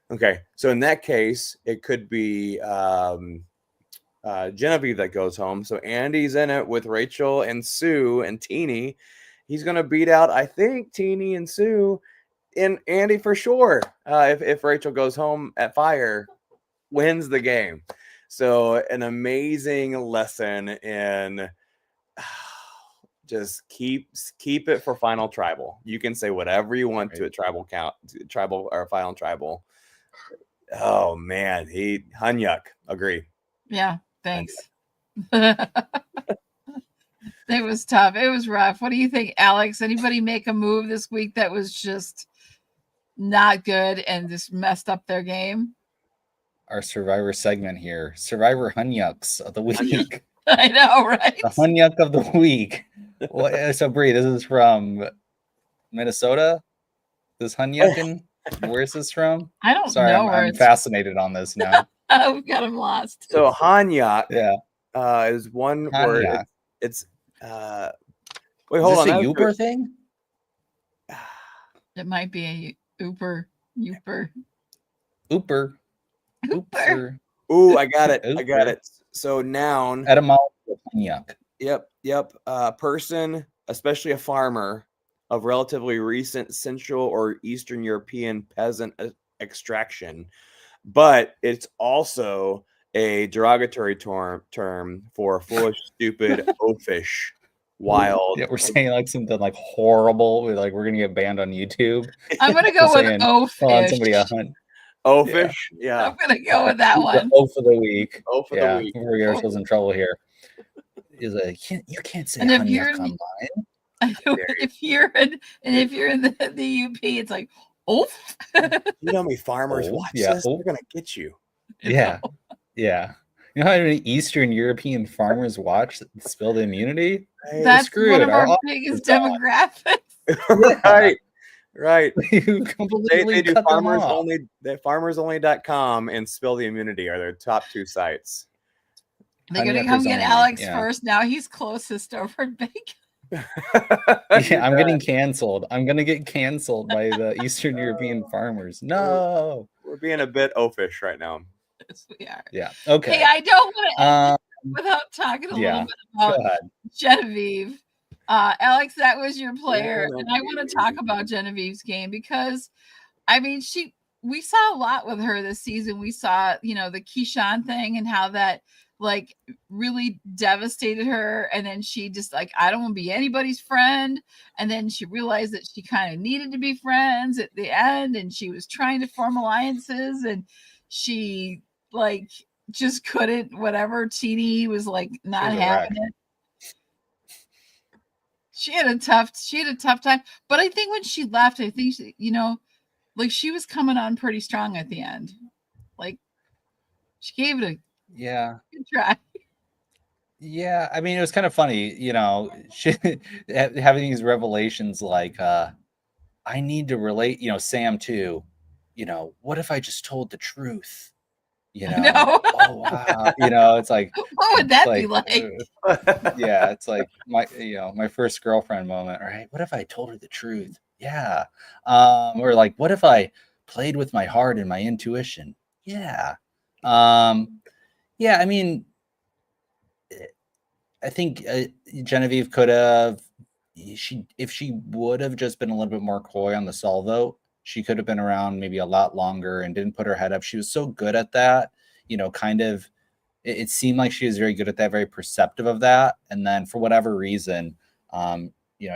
Okay, so in that case, it could be Genevieve that goes home. So Andy's in it with Rachel and Sue and Teeny. He's going to beat out, I think, Teeny and Sue, and Andy for sure. If Rachel goes home at Fire, wins the game. So an amazing lesson in Just keep it for Final Tribal. You can say whatever you want to at tribal or Final Tribal. Oh man, Hunyuk. Agree. Yeah, thanks. It was tough. It was rough. What do you think, Alex? Anybody make a move this week that was just not good and just messed up their game? Our Survivor segment here. Survivor Hunyucks of the week. I know, right? The Hunyuk of the week. Well, so Bree, this is from Minnesota. This Hunyukin. Where's this from? I don't Sorry, know. I'm fascinated on this now. I've got him lost. So Hanyak, yeah, is one Hanyak. word. It's wait, Is hold this on. a Uber thing? It might be a Uber. Ooper. Ooh, I got it. I got it. So noun. Etymology of Hunyuk. Yep. Person, especially a farmer, of relatively recent Central or Eastern European peasant extraction, but it's also a derogatory term for foolish, stupid, oafish, wild. Yeah, we're saying like something like horrible. We're gonna get banned on YouTube. I'm gonna go with calling somebody a hunt. Oafish, yeah. I'm gonna go with that one. O for the week. O for the week. We're getting ourselves in trouble here. Is you can't say And if honey you're combine. if you're in the UP, it's like, oof. You know how many farmers watch this? They're gonna get you. Yeah. You know how many Eastern European farmers watch Spill the Immunity? That's one of our biggest demographics. Right. You They do farmers only. Farmersonly.com and Spill the Immunity are their top two sites. They're gonna come get Alex first. Now he's closest over at Bacon. Yeah, I'm getting canceled. I'm gonna get canceled by the Eastern European farmers. No, we're being a bit oafish right now. Yes, we are. Yeah. Okay. Hey, I don't want to end without talking a little bit about Genevieve. Alex, that was your player, and I want to talk about Genevieve's game because, I mean, we saw a lot with her this season. We saw, the Keyshawn thing and how that like really devastated her, and then she just like, I don't want to be anybody's friend, and then she realized that she kind of needed to be friends at the end, and she was trying to form alliances, and she like just couldn't. Whatever, Teeny was like not having it. She had a tough time, but I think when she left, I think like she was coming on pretty strong at the end. Like she gave it a good try. Yeah, I mean, it was kind of funny, she having these revelations like, I need to relate, Sam too. What if I just told the truth? No. Oh wow, it's like, what would that be like? Yeah, it's like my first girlfriend moment, right? What if I told her the truth? Yeah. Or like, what if I played with my heart and my intuition? Yeah. I mean, I think Genevieve could have, if she would have just been a little bit more coy on the salvo, she could have been around maybe a lot longer and didn't put her head up. She was so good at that, kind of, it seemed like she was very good at that, very perceptive of that. And then for whatever reason,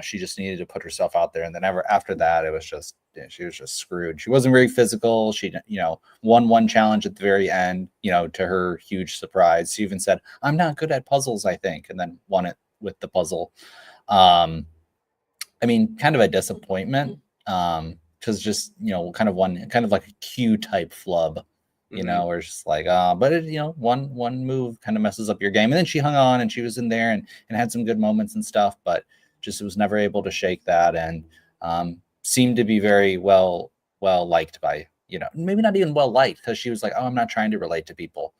she just needed to put herself out there. And then after that, it was just, she was just screwed. She wasn't very physical. She, won one challenge at the very end, to her huge surprise. She even said, I'm not good at puzzles, I think, and then won it with the puzzle. I mean, kind of a disappointment. Because just, kind of like a Q type flub, where it's just like, but it, one move kind of messes up your game. And then she hung on and she was in there and had some good moments and stuff, but just was never able to shake that, and seemed to be very well liked by, maybe not even well liked, because she was like, oh, I'm not trying to relate to people,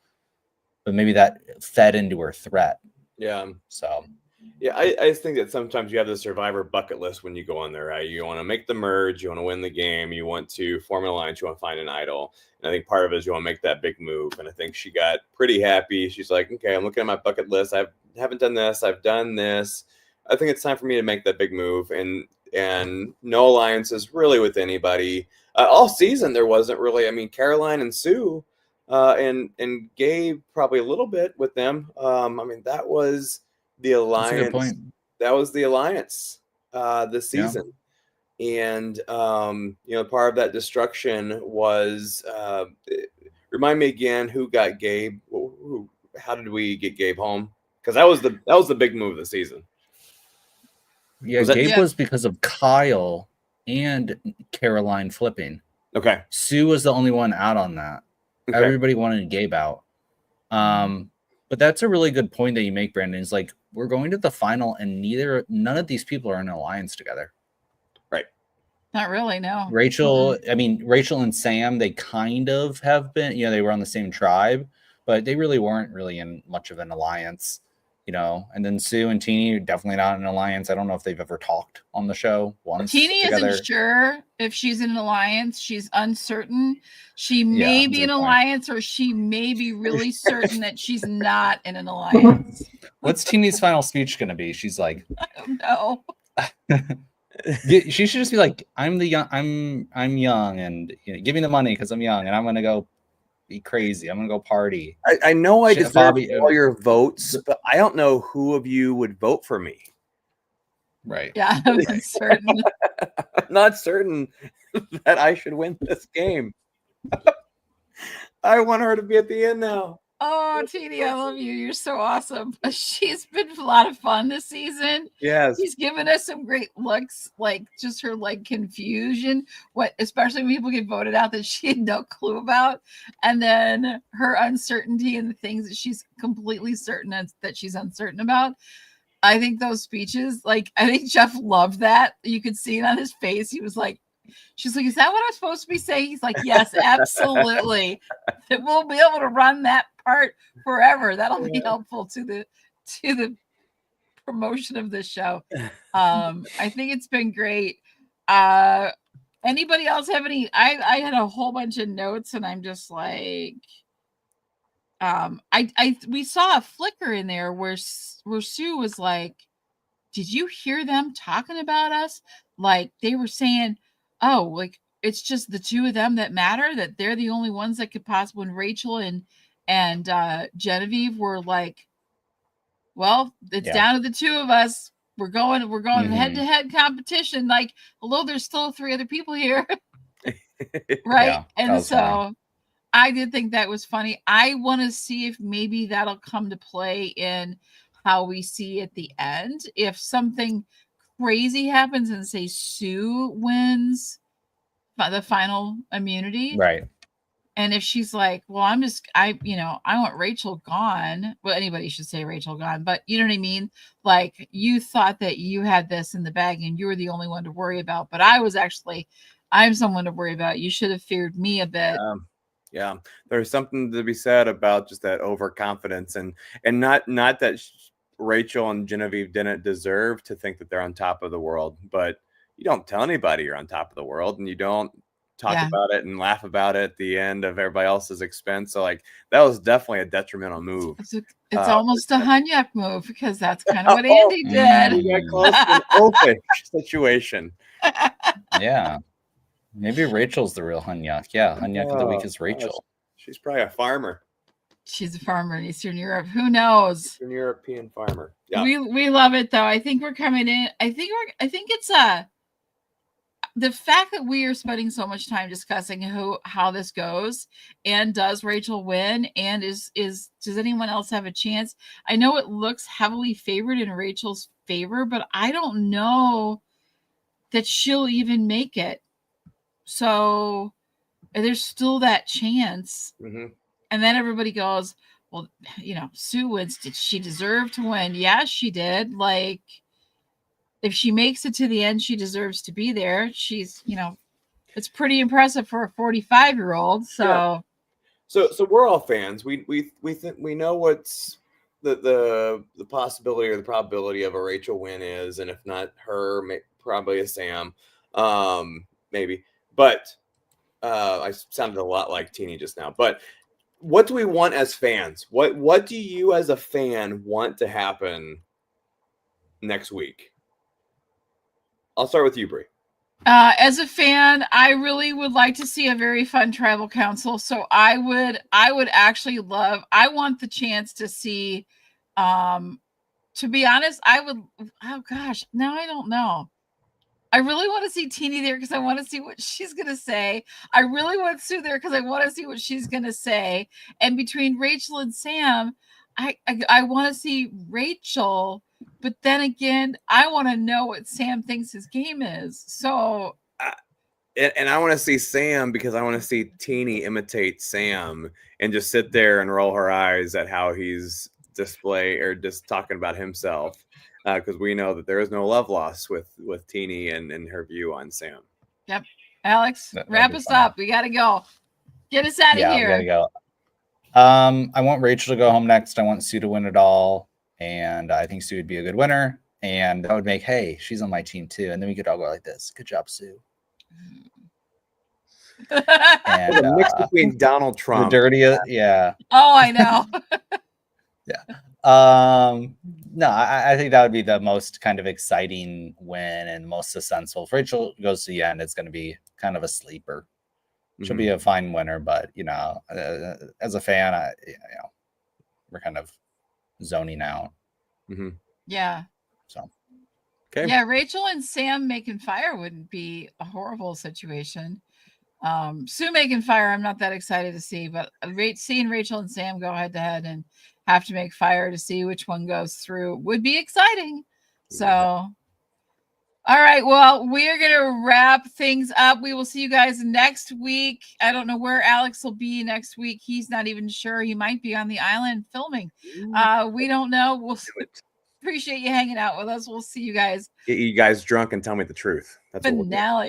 but maybe that fed into her threat. Yeah. So. Yeah, I just think that sometimes you have the Survivor bucket list when you go on there, right? You want to make the merge, you want to win the game, you want to form an alliance, you want to find an idol. And I think part of it is you want to make that big move. And I think she got pretty happy. She's like, okay, I'm looking at my bucket list. I haven't done this. I've done this. I think it's time for me to make that big move. And no alliances really with anybody. All season there wasn't really. I mean, Caroline and Sue and Gabe probably a little bit with them. I mean, that was the alliance was the alliance this Yeah. season. And part of that destruction was remind me again who got Gabe. How did we get Gabe home? Because that was the big move of the season. Yeah, Was that- Gabe Yeah. was because of Kyle and Caroline flipping. Okay. Sue was the only one out on that. Okay. Everybody wanted Gabe out. But that's a really good point that you make, Brandon. Is like we're going to the final, and none of these people are in an alliance together. Not really, no. Rachel, I mean, Rachel and Sam, they kind of have been, they were on the same tribe, but they really weren't really in much of an alliance, And then Sue and Teeny are definitely not in an alliance. I don't know if they've ever talked on the show once. Teeny together. isn't sure if she's in an alliance. She's uncertain. She may be in an good point. alliance, or she may be really certain that she's not in an alliance. What's Teeny's final speech going to be? She's like, I don't know. she should just be like, I'm young, and give me the money because I'm young, and I'm going to go be crazy. I'm going to go party. I know I Shit, deserve Bobby- all your votes, but I don't know who of you would vote for me. Right. Yeah, I'm uncertain. I'm not certain that I should win this game. I want her to be at the end now. Oh, Teeny, I love you. You're so awesome. She's been a lot of fun this season. Yes. She's given us some great looks, like just her confusion, especially when people get voted out that she had no clue about, and then her uncertainty and the things that she's completely certain that she's uncertain about. I think those speeches, I think Jeff loved that. You could see it on his face. He was like, she's like, is that what I'm supposed to be saying? He's like, yes, absolutely. We'll be able to run that part forever. That'll be helpful to the promotion of this show. I think it's been great. Anybody else have any? I had a whole bunch of notes, and I'm just like, we saw a flicker in there where Sue was like, did you hear them talking about us? Like they were saying, oh, it's just the two of them that matter, that they're the only ones that could possibly. When Rachel and Genevieve were like, well, it's down to the two of us. We're going head-to-head competition. Like, although there's still 3 other people here. Right. Yeah, and so funny. I did think that was funny. I want to see if maybe that'll come to play in how we see at the end. If something crazy happens and say Sue wins the final immunity, Right. and if she's like, well, I want Rachel gone. Well, anybody should say Rachel gone, but you know what I mean? Like, you thought that you had this in the bag and you were the only one to worry about, but I'm someone to worry about. You should have feared me a bit. Yeah, there's something to be said about just that overconfidence, and not that Rachel and Genevieve didn't deserve to think that they're on top of the world, but you don't tell anybody you're on top of the world, and you don't talk about it and laugh about it at the end of everybody else's expense. So that was definitely a detrimental move. It's almost a Hunyuk move, because that's kind of what Andy did. We got close to an open situation. Yeah. Maybe Rachel's the real Hunyuk. Yeah, Hunyuk of the week is Rachel. She's probably a farmer. She's a farmer in Eastern Europe. Who knows? Eastern European farmer. Yeah. We love it though. I think we're coming in. I think it's the fact that we are spending so much time discussing how this goes, and does Rachel win, and does anyone else have a chance? I know it looks heavily favored in Rachel's favor, but I don't know that she'll even make it. So there's still that chance. Mm-hmm. And then everybody goes, well, Sue wins. Did she deserve to win? Yeah, she did. Like, if she makes it to the end, she deserves to be there. She's, it's pretty impressive for a 45-year-old. So, yeah. So we're all fans. We think we know what's the possibility or the probability of a Rachel win is, and if not her, probably a Sam, maybe. But I sounded a lot like Teeny just now. But what do we want as fans? What do you as a fan want to happen next week? I'll start with you, Brie. As a fan, I really would like to see a very fun tribal council. So I would actually I want the chance to see To be honest, I would. Oh gosh, now I don't know. I really want to see Teeny there because I want to see what she's gonna say. I really want Sue there because I want to see what she's gonna say. And between Rachel and Sam, I want to see Rachel, but then again, I want to know what Sam thinks his game is. So And I want to see Sam because I want to see Teeny imitate Sam and just sit there and roll her eyes at how he's just talking about himself. Because we know that there is no love lost with Teeny and her view on Sam. Yep. Alex, That'd wrap be us fun. up. We gotta go. Get us out of Yeah, we here. gotta go. I want Rachel to go home next. I want Sue to win it all, and I think Sue would be a good winner. And that would make, hey, she's on my team too, and then we could all go like this. Good job, Sue. And The mix between Donald the Trump. dirtiest, yeah. Oh, I know. No, I think that would be the most kind of exciting win and most suspenseful. If Rachel goes to the end, it's going to be kind of a sleeper. She'll be a fine winner, but as a fan, we're kind of zoning out. Yeah. So, okay. Yeah, Rachel and Sam making fire wouldn't be a horrible situation. Sue making fire, I'm not that excited to see, but seeing Rachel and Sam go head to head and have to make fire to see which one goes through would be exciting. So, all right. Well, we are going to wrap things up. We will see you guys next week. I don't know where Alex will be next week. He's not even sure. He might be on the island filming. We don't know. We'll appreciate you hanging out with us. We'll see you guys. Get you guys drunk and tell me the truth. That's what we'll do. Finale.